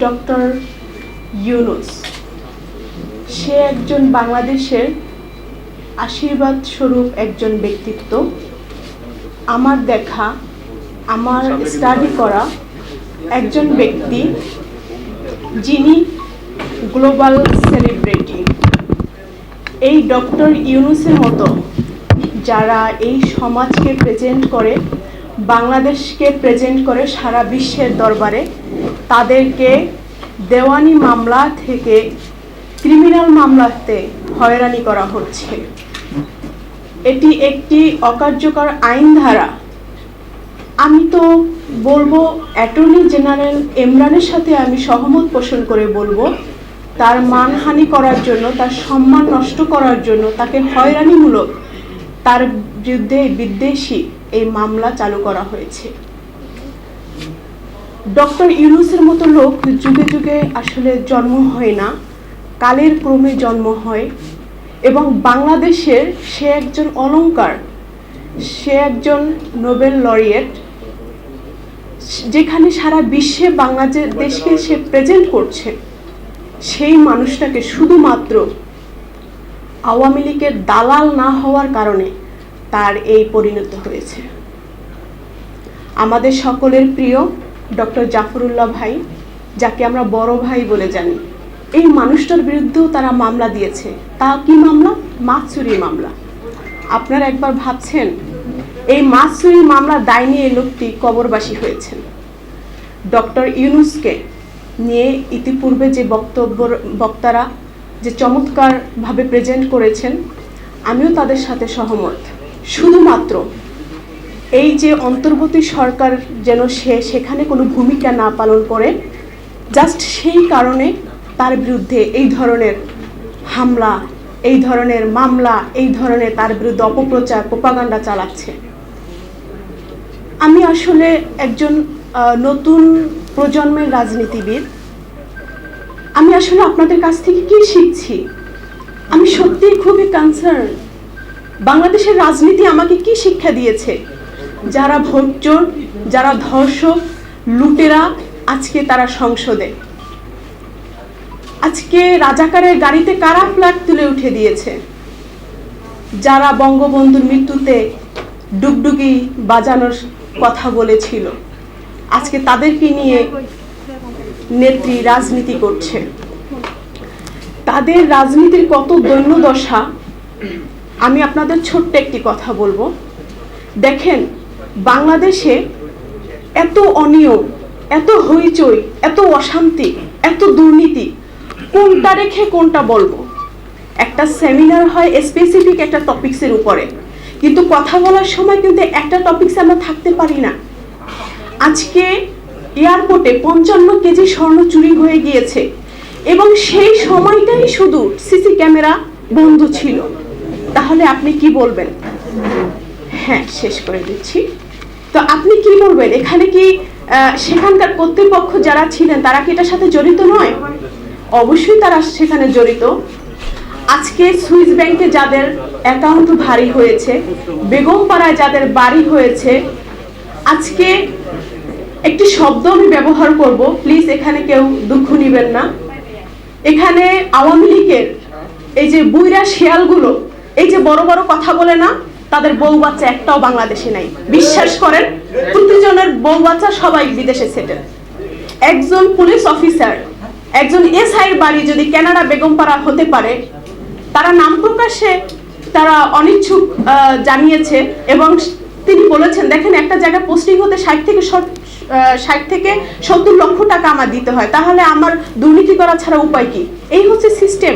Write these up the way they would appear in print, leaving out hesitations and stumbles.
Doctor Yunus, সে একজন বাংলাদেশের আশীর্বাদ স্বরূপ একজন ব্যক্তিত্ব। আমার দেখা, আমার স্টাডি করা একজন ব্যক্তি যিনি গ্লোবাল সেলিব্রিটি। এই ডক্টর ইউনূসের মতো যারা এই সমাজকে প্রেজেন্ট করে, বাংলাদেশকে প্রেজেন্ট করে সারা বিশ্বের দরবারে, তাদেরকে দেওয়ানি মামলা থেকে ক্রিমিনাল মামলাতে হয়রানি করা হচ্ছে। এটি একটি অকার্যকর আইন ধারা। আমি তো বলবো অ্যাটর্নি জেনারেল ইমরানের সাথে আমি সহমত পোষণ করে বলবো, তার মানহানি করার জন্য, তার সম্মান নষ্ট করার জন্য, তাকে হয়রানিমূলক, তার বিরুদ্ধে বিদ্বেষী এই মামলা চালু করা হয়েছে। ডক্টর ইউনূসের মতো লোক যুগে যুগে আসলে জন্ম হয় না, কালের ক্রমে জন্ম হয়। এবং বাংলাদেশের সে একজন অলংকার, সে একজন নোবেল লরিয়েট, যেখানে সারা বিশ্বে বাংলাদেশকে সে প্রেজেন্ট করছে। সেই মানুষটাকে শুধুমাত্র আওয়ামী লীগের দালাল না হওয়ার কারণে তার এই পরিণতি হয়েছে। আমাদের সকলের প্রিয় ডক্টর জাফরুল্লাহ ভাই, যাকে আমরা বড় ভাই বলে জানি, এই মানুষটার বিরুদ্ধেও তারা মামলা দিয়েছে। তা কি মামলা? মাছ চুরির মামলা। আপনারা একবার ভাবছেন, এই মাছ চুরির মামলার দায় নিয়ে এই লোকটি কবরবাসী হয়েছেন। ডক্টর ইউনূসকে নিয়ে ইতিপূর্বে যে বক্তারা যে চমৎকারভাবে প্রেজেন্ট করেছেন, আমিও তাদের সাথে সহমত। শুধুমাত্র এই যে অন্তর্বর্তী সরকার যেন সেখানে কোনো ভূমিকা না পালন করে, জাস্ট সেই কারণে তার বিরুদ্ধে এই ধরনের হামলা, এই ধরনের মামলা, এই ধরনের তার বিরুদ্ধে অপপ্রচার, প্রোপাগান্ডা চালাচ্ছে। আমি আসলে একজন নতুন প্রজন্মের রাজনীতিবিদ। আমি আসলে আপনাদের কাছ থেকে কি শিখছি? আমি সত্যিই খুবই কনসার্ন। বাংলাদেশের রাজনীতি আমাকে কি শিক্ষা দিয়েছে? যারা ভোটচোর, যারা ধর্ষক, লুটেরা, আজকে তারা সংসদে। আজকে রাজাকারের গাড়িতে কারা ফ্ল্যাগ তুলে উঠে দিয়েছে? যারা বঙ্গবন্ধুর মৃত্যুতে ডুগডুগি বাজানোর কথা বলেছিল, আজকে তাদেরকে নিয়ে নেত্রী রাজনীতি করছে। তাদের রাজনীতির কত দৈন্যদশা আমি আপনাদের ছোট্ট একটি কথা বলবো। দেখেন, বাংলাদেশে এত অনিয়ম, এত হইচই, এত অশান্তি, এত দুর্নীতি, কোনটা রেখে কোনটা বলবো? একটা সেমিনার হয় স্পেসিফিক একটা টপিক্সের উপরে, কিন্তু কথা বলার সময় কিন্তু একটা টপিক্সে আমরা থাকতে পারি না। আজকে এয়ারপোর্টে 55 কেজি স্বর্ণ চুরি হয়ে গিয়েছে এবং সেই সময়টাই শুধু সিসি ক্যামেরা বন্ধ ছিল। তাহলে আপনি কি বলবেন? হ্যাঁ, শেষ করে দিচ্ছি। তো আপনি কি বলবেন? এখানে কি সেখানকার কর্তৃপক্ষ যারা ছিলেন তারা কি এটার সাথে জড়িত নয়? অবশ্যই তারা সেখানে জড়িত। আজকে সুইস ব্যাংকে যাদের অ্যাকাউন্ট ভারী হয়েছে, বেগমপাড়ায় যাদের বাড়ি হয়েছে, আজকে একটি শব্দ আমি ব্যবহার করব, প্লিজ এখানে কেউ দুঃখ নিবেন না। এখানে আওয়ামী লীগের এই যে বুইরা শিয়ালগুলো, এই যে বড় বড় কথা বলে না, তাদের বউ বাচ্চা একটাও বাংলাদেশে নাই। বিশ্বাস করেন, প্রতিজনের বউ বাচ্চা সবাই বিদেশে সেটেল। একজন পুলিশ অফিসার, একজন এসআইয়ের বাড়ি যদি কানাডা বেগমপাড়া হতে পারে, তারা নাম প্রকাশে তারা অনিচ্ছুক জানিয়েছে এবং তিনি বলেছেন, দেখেন একটা জায়গায় পোস্টিং হতে 60 থেকে 70 লক্ষ টাকা আমার দিতে হয়, তাহলে আমার দুর্নীতি করা ছাড়া উপায় কি? এই হচ্ছে সিস্টেম।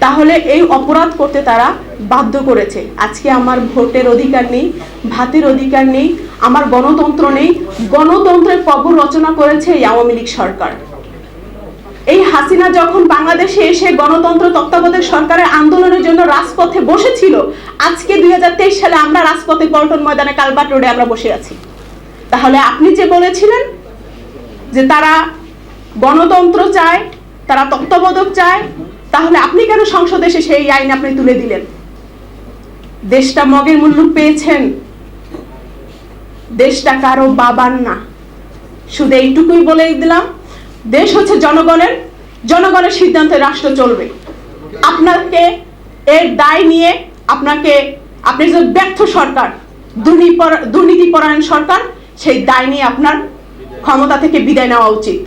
তাহলে এই অপরাধ করতে তারা বাধ্য করেছে। আজকে আমার ভোটের অধিকার নেই, ভাতের অধিকার নেই, আমার গণতন্ত্র নেই। গণতন্ত্রের কবর রচনা করেছে এই আওয়ামী লীগ সরকার। এই হাসিনা যখন বাংলাদেশে এসে গণতন্ত্র তত্ত্বাবধায়ক সরকারের আন্দোলনের জন্য রাজপথে বসেছিল, আজকে 2023 সালে আমরা রাজপথে পল্টন ময়দানে কালভার্ট রোডে আমরা বসে আছি। তাহলে আপনি যে বলেছিলেন যে তারা গণতন্ত্র চায়, তারা তত্ত্বাবধায়ক চায়, তাহলে আপনি কেন সংসদে এসে সেই আইন আপনি তুলে দিলেন? দেশটা মগের মূল্য পেয়েছেন, দেশটা কারো বাবার না। শুধু এইটুকুই বলে দিলাম, দেশ হচ্ছে জনগণের, জনগণের সিদ্ধান্তে রাষ্ট্র চলবে। আপনাকে এর দায় নিয়ে আপনি যে ব্যর্থ সরকার, দুর্নীতিপরায়ণ সরকার, সেই দায় নিয়ে আপনার ক্ষমতা থেকে বিদায় নেওয়া উচিত।